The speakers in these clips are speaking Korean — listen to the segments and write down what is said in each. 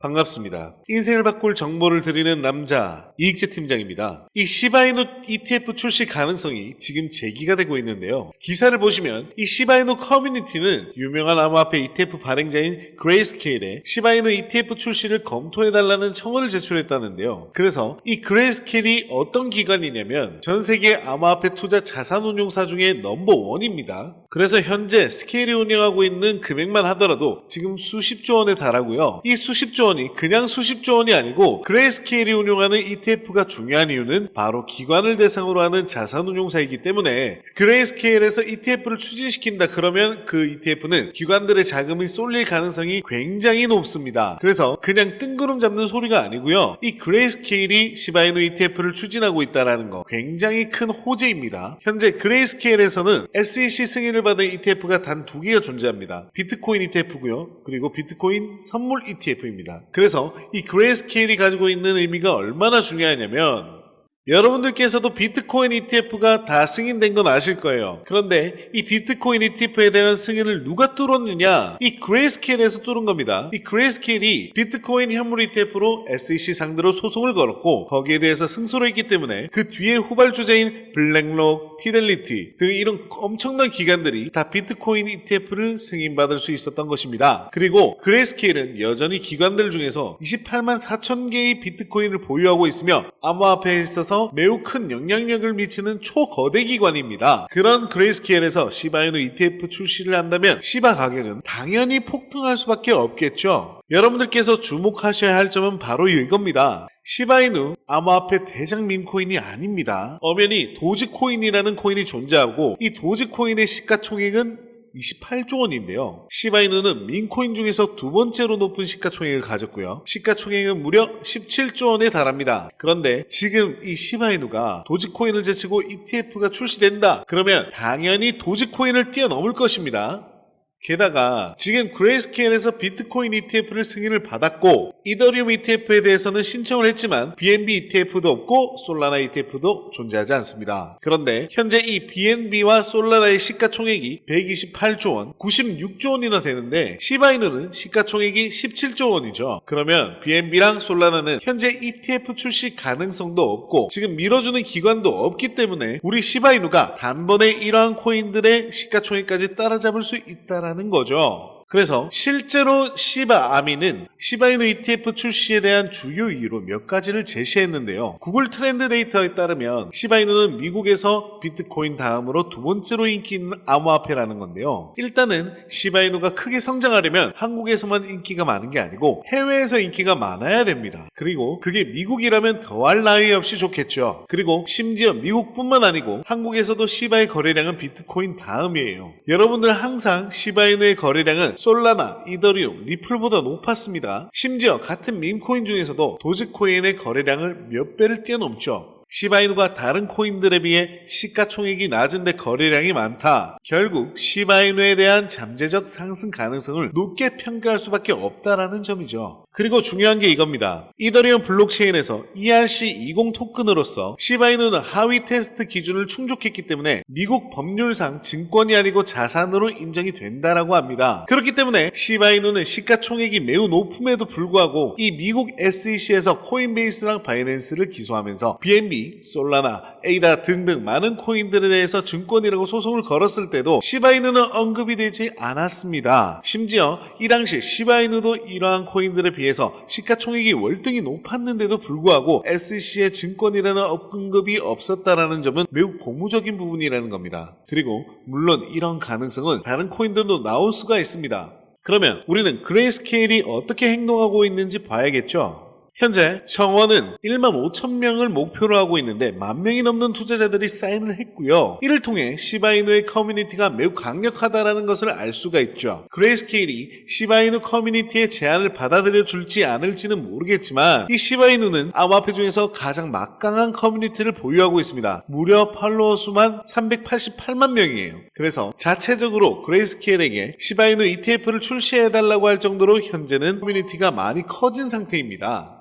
반갑습니다. 인생을 바꿀 정보를 드리는 남자 이익재 팀장입니다. 이 시바이누 ETF 출시 가능성이 지금 제기가 되고 있는데요. 기사를 보시면 이 시바이누 커뮤니티는 유명한 암호화폐 ETF 발행자인 그레이스케일에 시바이누 ETF 출시를 검토해달라는 청원을 제출했다는데요. 그래서 이 그레이스케일이 어떤 기관이냐면 전 세계 암호화폐 투자 자산운용사 중에 넘버원입니다. 그래서 현재 스케일이 운영하고 있는 금액만 하더라도 지금 수십조 원에 달하고요. 이 수십조 원이 그냥 수십조 원이 아니고 그레이스케일이 운용하는 ETF가 중요한 이유는 바로 기관을 대상으로 하는 자산운용사이기 때문에 그레이스케일에서 ETF를 추진시킨다 그러면 그 ETF는 기관들의 자금이 쏠릴 가능성이 굉장히 높습니다. 그래서 그냥 뜬구름 잡는 소리가 아니고요. 이 그레이스케일이 시바이누 ETF를 추진하고 있다는 거 굉장히 큰 호재입니다. 현재 그레이스케일에서는 SEC 승인을 받은 ETF가 단 2개가 존재합니다. 비트코인 ETF고요. 그리고 비트코인 선물 ETF입니다. 그래서 이 그레이스케일이 가지고 있는 의미가 얼마나 중요하냐면 여러분들께서도 비트코인 ETF가 다 승인된 건 아실 거예요. 그런데 이 비트코인 ETF에 대한 승인을 누가 뚫었느냐? 이 그레이스케일에서 뚫은 겁니다. 이 그레이스케일이 비트코인 현물 ETF로 SEC 상대로 소송을 걸었고 거기에 대해서 승소를 했기 때문에 그 뒤에 후발주자인 블랙록, 피델리티 등 이런 엄청난 기관들이 다 비트코인 ETF를 승인받을 수 있었던 것입니다. 그리고 그레이스케일은 여전히 기관들 중에서 28만 4천 개의 비트코인을 보유하고 있으며 암호화폐에 있어서 매우 큰 영향력을 미치는 초거대 기관입니다. 그런 그레이스케일에서 시바이누 ETF 출시를 한다면 시바 가격은 당연히 폭등할 수밖에 없겠죠. 여러분들께서 주목하셔야 할 점은 바로 이겁니다. 시바이누 암호화폐 대장 밈코인이 아닙니다. 엄연히 도지코인이라는 코인이 존재하고 이 도지코인의 시가총액은 28조 원인데요. 시바이누는 밈코인 중에서 두 번째로 높은 시가총액을 가졌고요. 시가총액은 무려 17조 원에 달합니다. 그런데 지금 이 시바이누가 도지코인을 제치고 ETF가 출시된다. 그러면 당연히 도지코인을 뛰어넘을 것입니다. 게다가 지금 그레이스케일에서 비트코인 ETF를 승인을 받았고 이더리움 ETF에 대해서는 신청을 했지만 BNB ETF도 없고 솔라나 ETF도 존재하지 않습니다. 그런데 현재 이 BNB와 솔라나의 시가총액이 128조 원, 96조 원이나 되는데 시바이누는 시가총액이 17조 원이죠. 그러면 BNB랑 솔라나는 현재 ETF 출시 가능성도 없고 지금 밀어주는 기관도 없기 때문에 우리 시바이누가 단번에 이러한 코인들의 시가총액까지 따라잡을 수 있다라는 거죠. 그래서 실제로 시바아미는 시바이누 ETF 출시에 대한 주요 이유로 몇 가지를 제시했는데요. 구글 트렌드 데이터에 따르면 시바이누는 미국에서 비트코인 다음으로 두 번째로 인기 있는 암호화폐라는 건데요. 일단은 시바이누가 크게 성장하려면 한국에서만 인기가 많은 게 아니고 해외에서 인기가 많아야 됩니다. 그리고 그게 미국이라면 더할 나위 없이 좋겠죠. 그리고 심지어 미국뿐만 아니고 한국에서도 시바의 거래량은 비트코인 다음이에요. 여러분들 항상 시바이누의 거래량은 솔라나, 이더리움, 리플보다 높았습니다. 심지어 같은 밈코인 중에서도 도지코인의 거래량을 몇 배를 뛰어넘죠. 시바이누가 다른 코인들에 비해 시가총액이 낮은데 거래량이 많다. 결국 시바이누에 대한 잠재적 상승 가능성을 높게 평가할 수밖에 없다라는 점이죠. 그리고 중요한 게 이겁니다. 이더리움 블록체인에서 ERC20 토큰으로서 시바이누는 하위 테스트 기준을 충족했기 때문에 미국 법률상 증권이 아니고 자산으로 인정이 된다라고 합니다. 그렇기 때문에 시바이누는 시가총액이 매우 높음에도 불구하고 이 미국 SEC에서 코인베이스랑 바이낸스를 기소하면서 BNB, 솔라나, 에이다 등등 많은 코인들에 대해서 증권이라고 소송을 걸었을 때도 시바이누는 언급이 되지 않았습니다. 심지어 이 당시 시바이누도 이러한 코인들에 비해서 시가총액이 월등히 높았는데도 불구하고 SEC의 증권이라는 언급이 없었다라는 점은 매우 고무적인 부분이라는 겁니다. 그리고 물론 이런 가능성은 다른 코인들도 나올 수가 있습니다. 그러면 우리는 그레이스케일이 어떻게 행동하고 있는지 봐야겠죠. 현재 청원은 1만 5천 명을 목표로 하고 있는데 1만 명이 넘는 투자자들이 사인을 했고요. 이를 통해 시바이누의 커뮤니티가 매우 강력하다는 것을 알 수가 있죠. 그레이스케일이 시바이누 커뮤니티의 제안을 받아들여 줄지 않을지는 모르겠지만 이 시바이누는 암호화폐 중에서 가장 막강한 커뮤니티를 보유하고 있습니다. 무려 팔로워 수만 388만 명이에요. 그래서 자체적으로 그레이스케일에게 시바이누 ETF를 출시해달라고 할 정도로 현재는 커뮤니티가 많이 커진 상태입니다.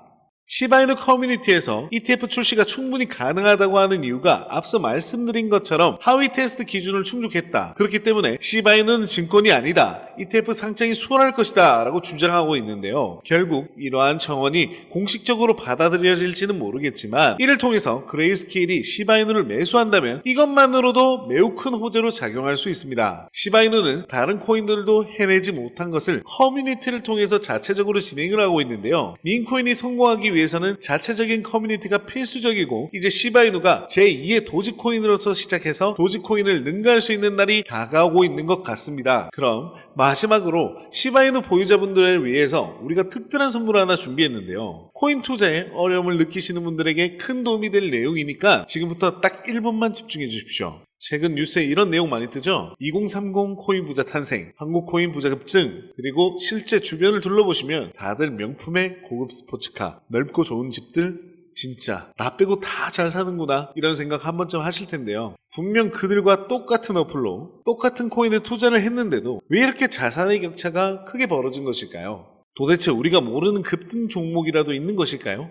시바이누 커뮤니티에서 ETF 출시가 충분히 가능하다고 하는 이유가 앞서 말씀드린 것처럼 하위 테스트 기준을 충족했다. 그렇기 때문에 시바이누는 증권이 아니다. ETF 상장이 수월할 것이다 라고 주장하고 있는데요. 결국 이러한 청원이 공식적으로 받아들여질지는 모르겠지만 이를 통해서 그레이스케일이 시바이누를 매수한다면 이것만으로도 매우 큰 호재로 작용할 수 있습니다. 시바이누는 다른 코인들도 해내지 못한 것을 커뮤니티를 통해서 자체적으로 진행을 하고 있는데요. 민코인이 성공하기 위해서는 자체적인 커뮤니티가 필수적이고 이제 시바이누가 제2의 도지코인으로서 시작해서 도지코인을 능가할 수 있는 날이 다가오고 있는 것 같습니다. 그럼 마지막으로 시바이누 보유자분들을 위해서 우리가 특별한 선물을 하나 준비했는데요. 코인 투자에 어려움을 느끼시는 분들에게 큰 도움이 될 내용이니까 지금부터 딱 1분만 집중해 주십시오. 최근 뉴스에 이런 내용 많이 뜨죠? 2030 코인 부자 탄생, 한국 코인 부자 급증, 그리고 실제 주변을 둘러보시면 다들 명품의 고급 스포츠카, 넓고 좋은 집들, 진짜 나 빼고 다 잘 사는구나 이런 생각 한 번쯤 하실 텐데요. 분명 그들과 똑같은 어플로 똑같은 코인에 투자를 했는데도 왜 이렇게 자산의 격차가 크게 벌어진 것일까요? 도대체 우리가 모르는 급등 종목이라도 있는 것일까요?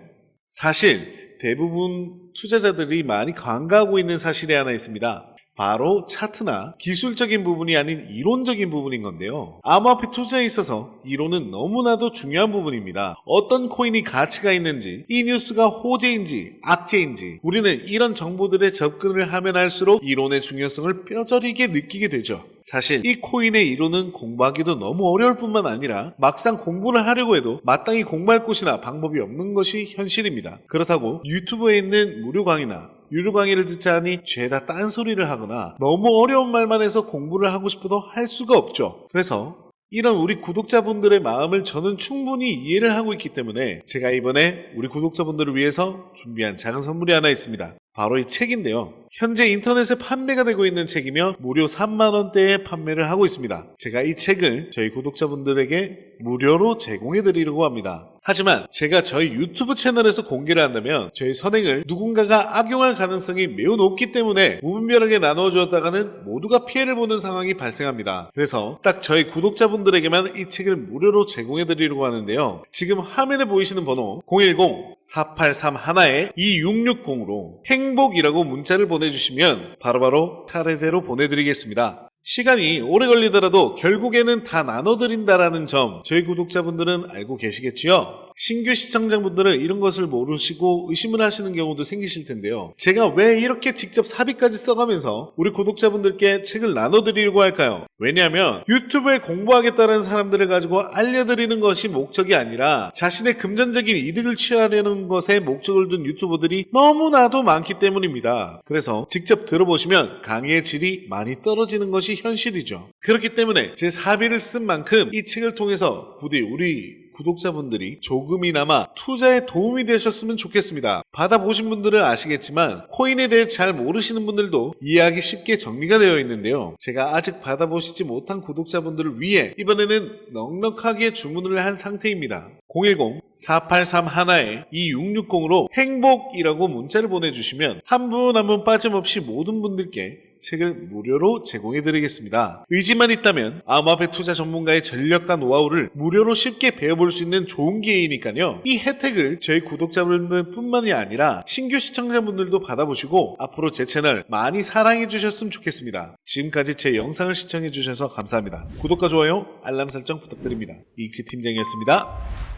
사실 대부분 투자자들이 많이 간과하고 있는 사실이 하나 있습니다. 바로 차트나 기술적인 부분이 아닌 이론적인 부분인 건데요. 암호화폐 투자에 있어서 이론은 너무나도 중요한 부분입니다. 어떤 코인이 가치가 있는지, 이 뉴스가 호재인지 악재인지 우리는 이런 정보들에 접근을 하면 할수록 이론의 중요성을 뼈저리게 느끼게 되죠. 사실 이 코인의 이론은 공부하기도 너무 어려울 뿐만 아니라 막상 공부를 하려고 해도 마땅히 공부할 곳이나 방법이 없는 것이 현실입니다. 그렇다고 유튜브에 있는 무료 강의나 유료 강의를 듣자 하니 죄다 딴소리를 하거나 너무 어려운 말만 해서 공부를 하고 싶어도 할 수가 없죠. 그래서 이런 우리 구독자분들의 마음을 저는 충분히 이해를 하고 있기 때문에 제가 이번에 우리 구독자분들을 위해서 준비한 작은 선물이 하나 있습니다. 바로 이 책인데요. 현재 인터넷에 판매가 되고 있는 책이며 무료 3만원대에 판매를 하고 있습니다. 제가 이 책을 저희 구독자분들에게 무료로 제공해 드리려고 합니다. 하지만 제가 저희 유튜브 채널에서 공개를 한다면 저희 선행을 누군가가 악용할 가능성이 매우 높기 때문에 무분별하게 나누어 주었다가는 모두가 피해를 보는 상황이 발생합니다. 그래서 딱 저희 구독자분들에게만 이 책을 무료로 제공해 드리려고 하는데요. 지금 화면에 보이시는 번호 010-4831-2660으로 행복이라고 문자를 보내주시면 바로바로 차례대로 보내드리겠습니다. 시간이 오래 걸리더라도 결국에는 다 나눠드린다라는 점 저희 구독자분들은 알고 계시겠지요? 신규 시청자분들은 이런 것을 모르시고 의심을 하시는 경우도 생기실 텐데요. 제가 왜 이렇게 직접 사비까지 써가면서 우리 구독자분들께 책을 나눠드리려고 할까요? 왜냐하면 유튜브에 공부하겠다는 사람들을 가지고 알려드리는 것이 목적이 아니라 자신의 금전적인 이득을 취하려는 것에 목적을 둔 유튜버들이 너무나도 많기 때문입니다. 그래서 직접 들어보시면 강의의 질이 많이 떨어지는 것이 현실이죠. 그렇기 때문에 제 사비를 쓴 만큼 이 책을 통해서 부디 우리 구독자분들이 조금이나마 투자에 도움이 되셨으면 좋겠습니다. 받아보신 분들은 아시겠지만 코인에 대해 잘 모르시는 분들도 이해하기 쉽게 정리가 되어 있는데요. 제가 아직 받아보시지 못한 구독자분들을 위해 이번에는 넉넉하게 주문을 한 상태입니다. 010-4831-2660으로 행복이라고 문자를 보내주시면 한 분 한 분 빠짐없이 모든 분들께 책을 무료로 제공해드리겠습니다. 의지만 있다면 암호화폐 투자 전문가의 전략과 노하우를 무료로 쉽게 배워볼 수 있는 좋은 기회이니까요. 이 혜택을 저희 구독자분들 뿐만이 아니라 신규 시청자분들도 받아보시고 앞으로 제 채널 많이 사랑해주셨으면 좋겠습니다. 지금까지 제 영상을 시청해주셔서 감사합니다. 구독과 좋아요, 알람 설정 부탁드립니다. 이익지 팀장이었습니다.